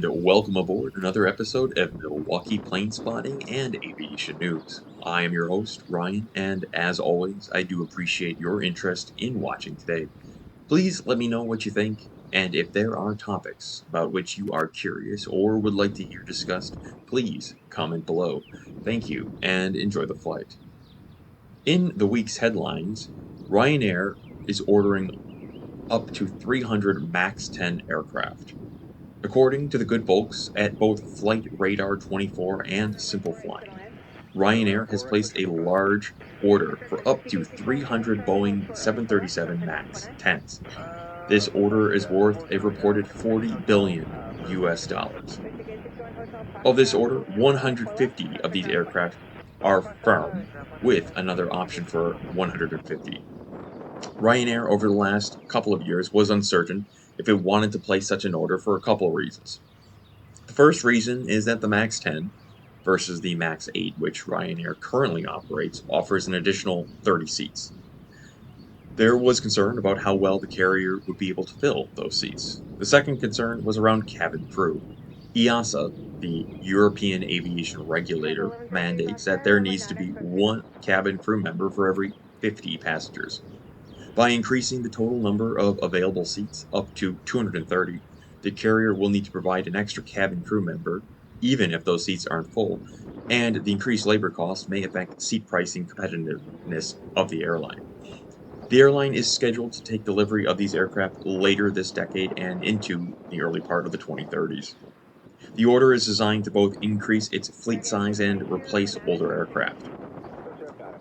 and welcome aboard another episode of Milwaukee Plane Spotting and Aviation News. I am your host, Ryan, and as always, I do appreciate your interest in watching today. Please let me know what you think, and if there are topics about which you are curious or would like to hear discussed, please comment below. Thank you, and enjoy the flight. In the week's headlines, Ryanair is ordering up to 300 MAX 10 aircraft. According to the good folks at both Flight Radar 24 and Simple Flying, Ryanair has placed a large order for up to 300 Boeing 737 MAX 10s. This order is worth a reported 40 billion US dollars. Of this order, 150 of these aircraft are firm, with another option for 150. Ryanair over the last couple of years was uncertain if it wanted to place such an order for a couple of reasons. The first reason is that the MAX 10 versus the MAX 8, which Ryanair currently operates, offers an additional 30 seats. There was concern about how well the carrier would be able to fill those seats. The second concern was around cabin crew. EASA, the European aviation regulator, mandates that there needs to be one cabin crew member for every 50 passengers. By increasing the total number of available seats up to 230, the carrier will need to provide an extra cabin crew member, even if those seats aren't full, and the increased labor costs may affect seat pricing competitiveness of the airline. The airline is scheduled to take delivery of these aircraft later this decade and into the early part of the 2030s. The order is designed to both increase its fleet size and replace older aircraft.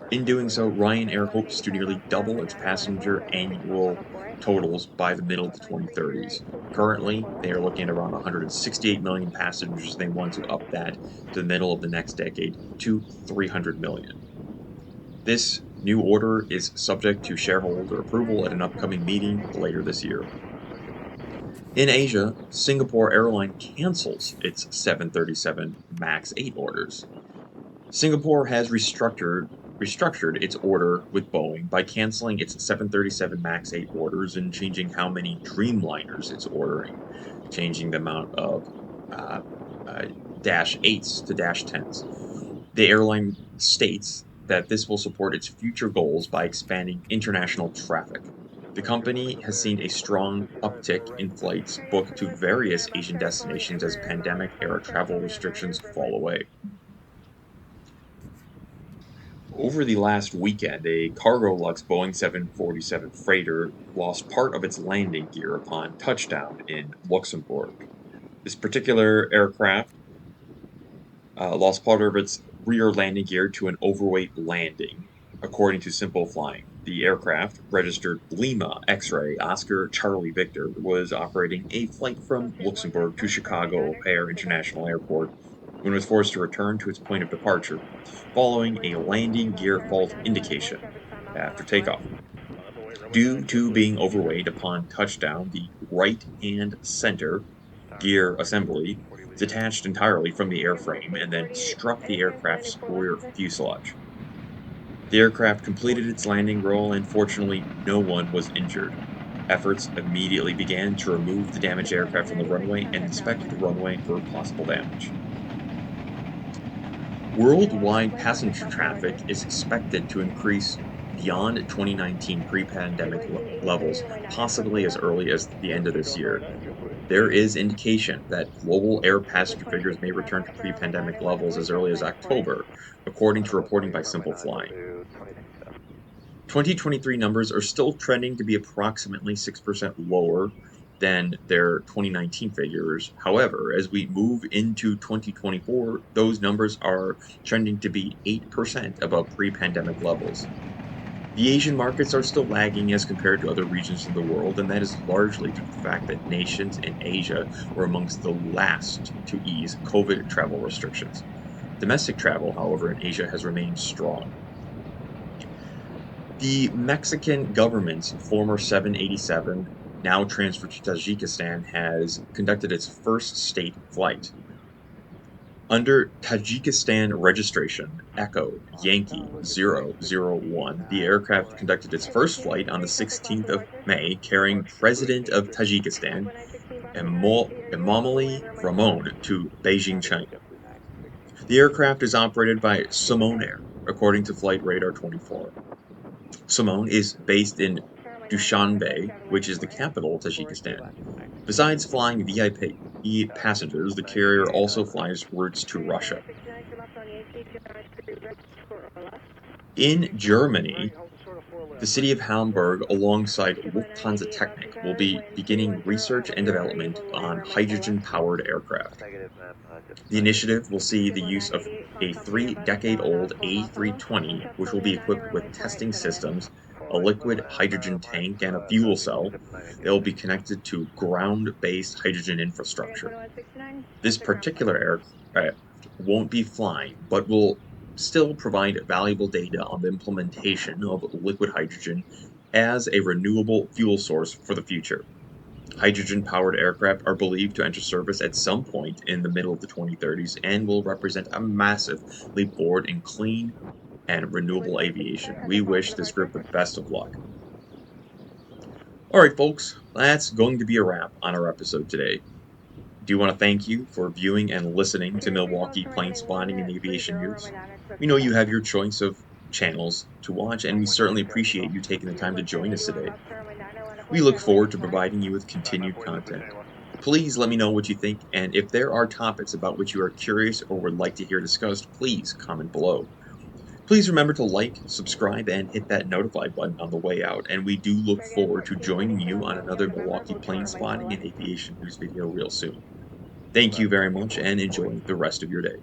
In doing so, Ryanair hopes to nearly double its passenger annual totals by the middle of the 2030s. Currently, they are looking at around 168 million passengers, and they want to up that to the middle of the next decade to 300 million. This new order is subject to shareholder approval at an upcoming meeting later this year. In Asia, Singapore Airlines cancels its 737 MAX 8 orders. Singapore has restructured its order with Boeing by canceling its 737 MAX 8 orders and changing how many Dreamliners it's ordering, changing the amount of Dash 8s to Dash 10s. The airline states that this will support its future goals by expanding international traffic. The company has seen a strong uptick in flights booked to various Asian destinations as pandemic-era travel restrictions fall away. Over the last weekend, a Cargolux Boeing 747 freighter lost part of its landing gear upon touchdown in Luxembourg. This particular aircraft lost part of its rear landing gear to an overweight landing, according to Simple Flying. The aircraft, registered Lima X-Ray Oscar Charlie Victor, was operating a flight from Luxembourg to Chicago O'Hare International Airport when it was forced to return to its point of departure, following a landing gear fault indication after takeoff. Due to being overweight upon touchdown, the right and center gear assembly detached entirely from the airframe and then struck the aircraft's rear fuselage. The aircraft completed its landing roll and fortunately no one was injured. Efforts immediately began to remove the damaged aircraft from the runway and inspect the runway for possible damage. Worldwide passenger traffic is expected to increase beyond 2019 pre-pandemic levels, possibly as early as the end of this year. There is indication that global air passenger figures may return to pre-pandemic levels as early as October, according to reporting by Simple Flying. 2023 numbers are still trending to be approximately 6% lower than their 2019 figures. However, as we move into 2024, those numbers are trending to be 8% above pre-pandemic levels. The Asian markets are still lagging as compared to other regions of the world, and that is largely due to the fact that nations in Asia were amongst the last to ease COVID travel restrictions. Domestic travel, however, in Asia has remained strong. The Mexican government's former 787, now transferred to Tajikistan, has conducted its first state flight. Under Tajikistan registration Echo Yankee 001, the aircraft conducted its first flight on the 16th of May, carrying President of Tajikistan Emomali Ramon to Beijing, China. The aircraft is operated by Simone Air, according to Flight Radar 24. Simone is based in Dushanbe, which is the capital of Tajikistan. Besides flying VIP passengers, the carrier also flies routes to Russia. In Germany, the city of Hamburg, alongside Lufthansa Technik, will be beginning research and development on hydrogen-powered aircraft. The initiative will see the use of a 3-decade-old A320, which will be equipped with testing systems, a liquid hydrogen tank, and a fuel cell that will be connected to ground-based hydrogen infrastructure. This particular aircraft won't be flying, but will still provide valuable data on the implementation of liquid hydrogen as a renewable fuel source for the future. Hydrogen-powered aircraft are believed to enter service at some point in the middle of the 2030s and will represent a massive leap forward in clean and renewable aviation. We wish this group the best of luck. All right, folks, that's going to be a wrap on our episode today. Do want to thank you for viewing and listening to Milwaukee Plane Spotting and Aviation News. We know you have your choice of channels to watch, and we certainly appreciate you taking the time to join us today. We look forward to providing you with continued content. Please let me know what you think, and if there are topics about which you are curious or would like to hear discussed, please comment below. Please remember to like, subscribe, and hit that notify button on the way out, and we do look forward to joining you on another Milwaukee Plane Spotting and Aviation News video real soon. Thank you very much, and enjoy the rest of your day.